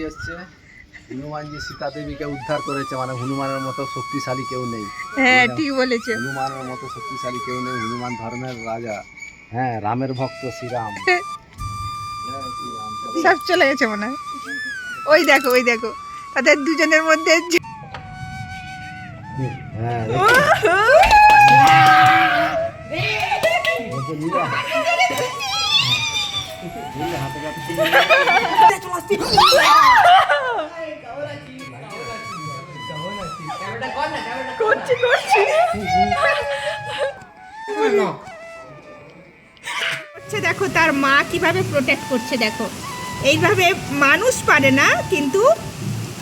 এসছে হনুমান যে সীতা দেবীকে উদ্ধার করেছে, মানে হনুমানের মতো শক্তিশালী কেউ নেই। হ্যাঁ ঠিক বলেছে, হনুমানের মতো শক্তিশালী কেউ নেই। হনুমান ধর্মের রাজা, হ্যাঁ, রামের ভক্ত শ্রীরাম। সব চলে গেছে মনে হয়। ওই দেখো ওই দেখো তাদের দুজনের মধ্যে হ্যাঁ করছি করছি দেখো তার মা কিভাবে প্রোটেক্ট করছে। দেখো এইভাবে মানুষ পারে না, কিন্তু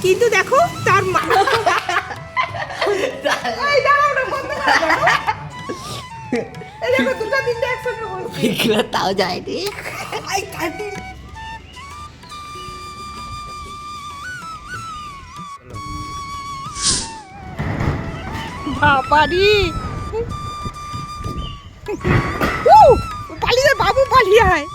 কিন্তু দেখো তার মা এই দাঁড়াও না, বন্ধ করো, দেখো। এই দেখো দুটো তিনটে একসঙ্গে বলছে। তাও যায়নি। আই কাটি বাবারি পালিয়ে যায় বাবু, পালিয়ে আয়।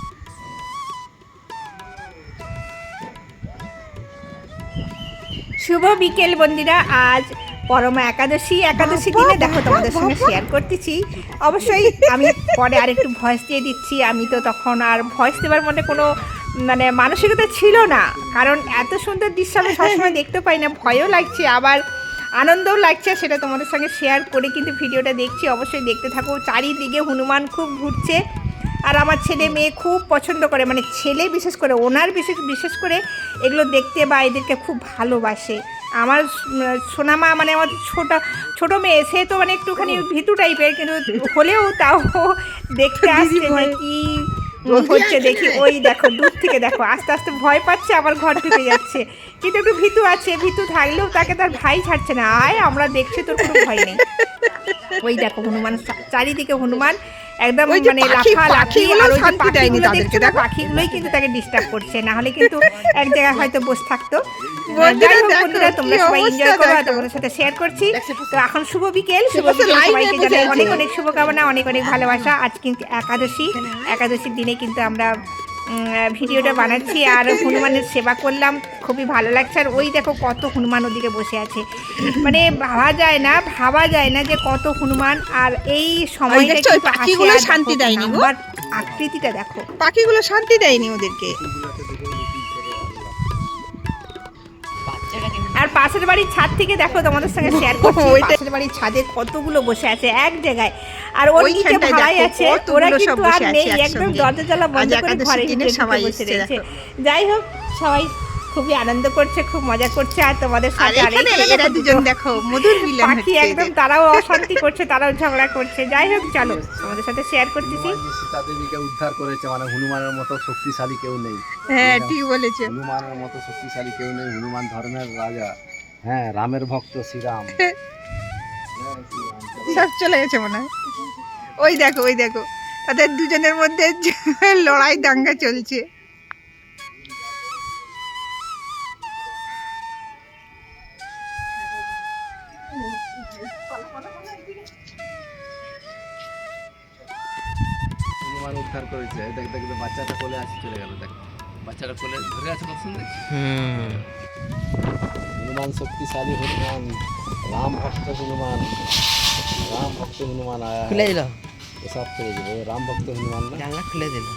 শুভ বিকেল বন্ধুরা, আজ পরমা একাদশী দিনে দেখো তোমাদের সঙ্গে শেয়ার করতেছি। অবশ্যই আমি পরে আরেকটু ভয়েস দিয়ে দিচ্ছি। আমি তো তখন আর ভয়েস দেওয়ার মধ্যে কোনো মানে মানসিকতা ছিল না, কারণ এত সুন্দর দৃশ্য আমি সবসময় দেখতে পাই না। ভয়ও লাগছে আবার আনন্দও লাগছে, সেটা তোমাদের সঙ্গে শেয়ার করে কিন্তু ভিডিওটা দেখছি। অবশ্যই দেখতে থাকো। চারিদিকে হনুমান খুব ঘুরছে, আর আমার ছেলে মেয়ে খুব পছন্দ করে, মানে ছেলে বিশেষ করে ওনার বিশেষ করে এগুলো দেখতে বা এদেরকে খুব ভালোবাসে। আমার সোনামা মানে আমার ছোটো মেয়ে, সে তো মানে একটুখানি ভীতু টাইপের, কিন্তু হলেও তাও দেখতে আসছে যে কি হচ্ছে দেখি। ওই দেখো দূর থেকে দেখো আস্তে আস্তে ভয় পাচ্ছে, আবার ঘর ঢুকে যাচ্ছে, কিন্তু একটু ভীতু আছে। ভীতু থাকলেও তাকে তার ভাই ছাড়ছে না, আয় আমরা দেখছি তোর কোনো ভয় নেই। ওই দেখো হনুমান, চারিদিকে হনুমান একদম মানে লাফালাফি, আর ওই পাখিগুলোই কিন্তু তাকে ডিস্টার্ব করছে, না হলে কিন্তু এক জায়গায় হয়তো বসে থাকতো। যাই হোক বন্ধুরা, তোমরা সবাই এনজয় করো, তোমাদের সাথে শেয়ার করছি। তো এখন শুভ বিকেল, সবাইকে জানাই অনেক অনেক শুভকামনা, অনেক অনেক ভালোবাসা। আজ কিন্তু একাদশীর দিনে কিন্তু আমরা ভিডিওটা বানাচ্ছি আর হনুমানের সেবা করলাম, খুবই ভালো লাগছে। আর ওই দেখো কত হনুমান ওদিকে বসে আছে, মানে ভাবা যায় না যে কত হনুমান। আর এই সময়টা পাখিগুলো শান্তি দেয়নি, আকৃতিটা দেখো, পাখিগুলো শান্তি দেয়নি ওদেরকে। আর পাশের বাড়ির ছাদ থেকে দেখো তোমাদের সঙ্গে শেয়ার করছি, পাশের বাড়ির ছাদে কতগুলো বসে আছে এক জায়গায়, আর ওর নিচে ভাড়াই আছে, ওরা কিন্তু আর নেই, একদম দরজা জ্বালা বন্ধ করে ঘরে সবাই বসে রয়েছে। যাই হোক, সবাই খুবই আনন্দ করছে, খুব মজা করছে। আর তোমাদের সাথে এরা দুজন দেখো মধুর মিলন হচ্ছে, পাখি একদম তারাও অশান্তি করছে, তারাও ঝগড়া করছে। যাই হোক চলো তোমাদের সাথে শেয়ার করতেছি। সীতা দেবীকে উদ্ধার করেছে, মানে হনুমানের মতো শক্তিশালী কেউ নেই। হ্যাঁ ঠিক বলেছে, হনুমানের মতো শক্তিশালী কেউ নেই। হনুমান ধর্মের রাজা, হ্যাঁ, রামের ভক্ত শ্রীরাম। সব চলে গেছে মনে হয়। ওই দেখো ওই দেখো তাদের দুজনের মধ্যে লড়াই দাঙ্গা চলছে। হনুমান উদ্ধার করেছে, দেখ দেখ বাচ্চাটা কোলে আসি চলে গেল, দেখ বাচ্চাটা কোলে ধরে আছে, কত সুন্দর। হনুমান শক্তিশালী, হনুমান রাম ভক্ত, হনুমান আয়া খুলে দিল, সব খুলে দিল। রাম ভক্ত হনুমান না, জানলা খুলে দিল।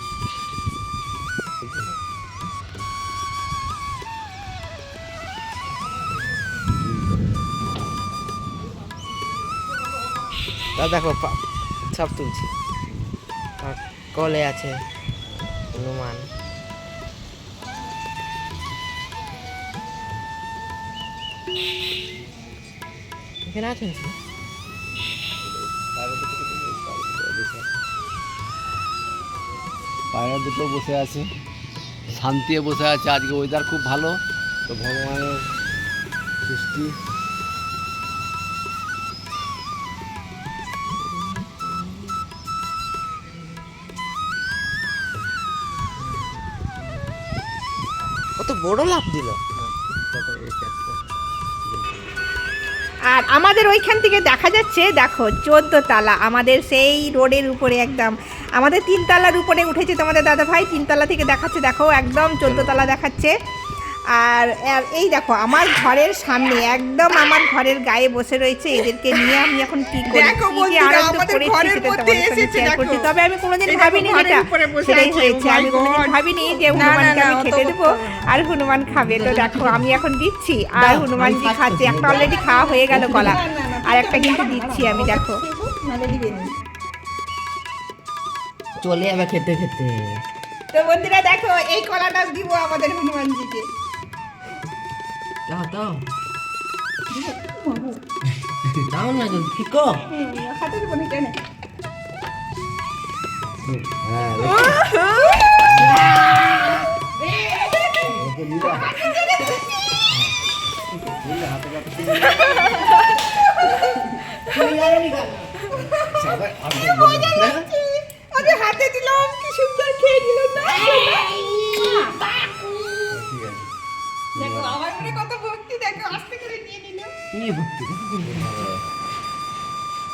তা দেখো সব তুলছি, আর কলে আছে হনুমান। এখানে আছেন পায়রা দুটো বসে আছে, শান্তিতে বসে আছে। আজকে ওয়েদার খুব ভালো, তো ভগবানের সৃষ্টি। কত বড় লাভ দিল। আর আমাদের ওইখান থেকে দেখা যাচ্ছে, দেখো 14 তলা, আমাদের সেই রোডের উপরে একদম, আমাদের 3 তলার উপরে উঠেছে তোমাদের দাদা ভাই, 3 তলা থেকে দেখাচ্ছে, দেখো একদম 14 তলা দেখাচ্ছে। আর আর এই দেখো আমার ঘরের সামনে একদম আমার ঘরের গায়ে বসে রয়েছে, এদেরকে নিয়ে আমি এখন কি করি, দেখো কি যে বন্ধুরা, আনন্দ আমাদের করেছি ঘরের সেটা মধ্যে তোমাদের সঙ্গে এসেছে, শেয়ার দেখো। করছি। তবে আমি কোনোদিন এই দেখো, ভাবিনি ঘরের এটা উপরে বসে সেটাই আছে, হয়েছে। oh my আমি কোনোদিন God! ভাবিনি যে না, না, হনুমানকে না, আমি অত খেতে দেবো করতে হবে আর হনুমান খাবে। তো দেখো আমি এখন দিচ্ছি আর দাও, হনুমানজি আমি খাচ্ছে। একটা অলরেডি খাওয়া হয়ে গেল কলা, আর একটা কিন্তু দিচ্ছি আমি। দেখো নালে দিবে নি। চলে যাবে খেতে খেতে। তো বন্ধুরা দেখো এই কলাটা দিব আমাদের হনুমানজিকে। দাও দাও দাও না জলদি ফিকো। হাতে দেবো না কেন? হ্যাঁ আমি হাতে দিলাম, কি সুন্দর খেয়ে নিল না। দেখো আমার মনে কত ভক্তি, দেখো আস্তে করে নিয়ে নিল। কি ভক্তি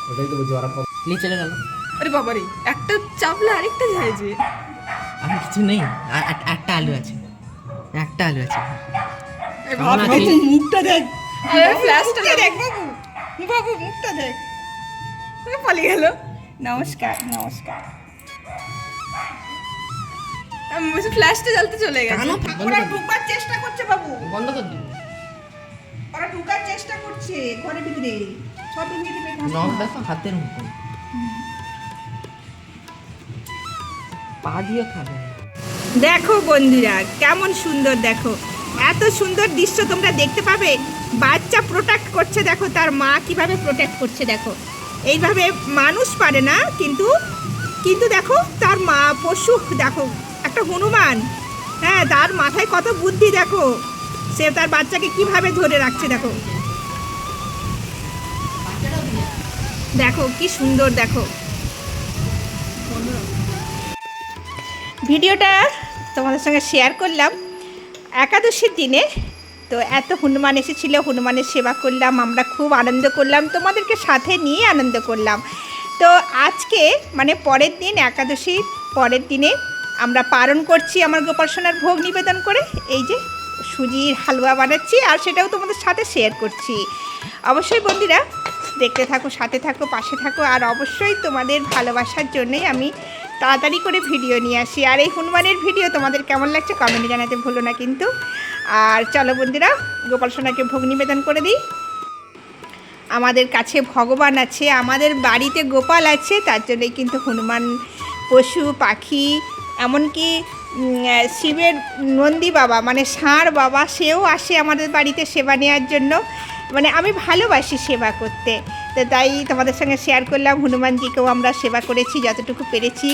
ওটাই তো বলছি ওরা নিয়ে চলে গেল। আরে বাবারে, একটা চাপলে আরেকটা যায় যে। আর কিছু নেই, আর একটা আলু আছে, একটা আলু আছে। এই কেমন বাবা, আছিস? মুখটা দেখ। আরে ফ্ল্যাশটা মুখটা দেখ। দেখ বাবু, বাবু মুখটা দেখ। ওই পালিয়ে গেল। নমস্কার নমস্কার। আমি বলছি ফ্ল্যাশটা জ্বলতে চলে গেছে। কেন? ওরা ঢুকবার চেষ্টা করছে বাবু, বন্ধ কর দিবি। ওরা ঢুকার চেষ্টা করছে ঘরের ভিতরে। সব ভেঙে দিবে ঘাস। নখ দেখো হাতের মতো, পা দিয়ে খাবে। দেখো বন্ধুরা কেমন সুন্দর, দেখো এত সুন্দর দৃশ্য তোমরা দেখতে পাবে। বাচ্চা প্রোটেক্ট করছে, দেখো তার মা কিভাবে প্রোটেক্ট করছে। দেখো এইভাবে মানুষ পারে না, কিন্তু কিন্তু দেখো তার মা পশু, দেখো একটা হনুমান, হ্যাঁ তার মাথায় কত বুদ্ধি। দেখো সে তার বাচ্চাকে কিভাবে ধরে রাখছে। দেখো দেখো কি সুন্দর। দেখো ভিডিওটা তোমাদের সঙ্গে শেয়ার করলাম একাদশীর দিনে। তো এত হনুমান এসেছিল, হনুমানের সেবা করলাম, আমরা খুব আনন্দ করলাম, তোমাদেরকে সাথে নিয়ে আনন্দ করলাম। তো আজকে মানে পরের দিন, একাদশীর পরের দিনে আমরা পালন করছি আমার গোপাল সোনার ভোগ নিবেদন করে। এই যে সুজির হালুয়া বানাচ্ছি আর সেটাও তোমাদের সাথে শেয়ার করছি। অবশ্যই বন্ধুরা দেখতে থাকো, সাথে থাকো, পাশে থাকো। আর অবশ্যই তোমাদের ভালোবাসার জন্যই আমি তাড়াতাড়ি করে ভিডিও নিয়ে আসি। আর এই হনুমানের ভিডিও তোমাদের কেমন লাগছে কমেন্টে জানাতে ভুলো না কিন্তু। আর চলো বন্ধুরা গোপাল সোনাকে ভোগ নিবেদন করে দিই। আমাদের কাছে ভগবান আছে, আমাদের বাড়িতে গোপাল আছে, তার জন্যই কিন্তু হনুমান, পশু পাখি, এমনকি শিবের নন্দী বাবা মানে ষাঁড় বাবা, সেও আসে আমাদের বাড়িতে সেবা নেওয়ার জন্য। মানে আমি ভালোবাসি সেবা করতে, তো তাই তোমাদের সঙ্গে শেয়ার করলাম। হনুমানজিকেও আমরা সেবা করেছি যতটুকু পেরেছি,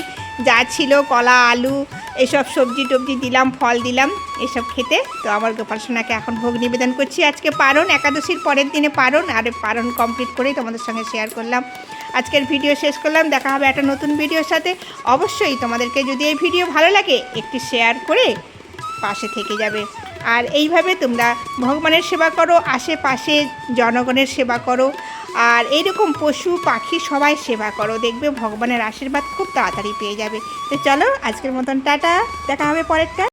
যা ছিল কলা আলু এসব সবজি টবজি দিলাম, ফল দিলাম এসব খেতে। তো আমার গোপাল সোনাকে এখন ভোগ নিবেদন করছি। আজকে পারণ, একাদশীর পরের দিনে পারণ, আর পারণ কমপ্লিট করেই তোমাদের সঙ্গে শেয়ার করলাম। আজকের ভিডিও শেষ করলাম, দেখা হবে একটা নতুন ভিডিওর সাথে। অবশ্যই তোমাদেরকে যদি এই ভিডিও ভালো লাগে একটি শেয়ার করে পাশে থেকে যাবে। আর এইভাবে তোমরা ভগবানের সেবা করো, আশেপাশে জনগণের সেবা করো, আর এইরকম পশু পাখি সবাই সেবা করো, দেখবে ভগবানের আশীর্বাদ খুব তাড়াতাড়ি পেয়ে যাবে। তো চলো আজকের মতন টাটা, দেখা হবে পরেরটা।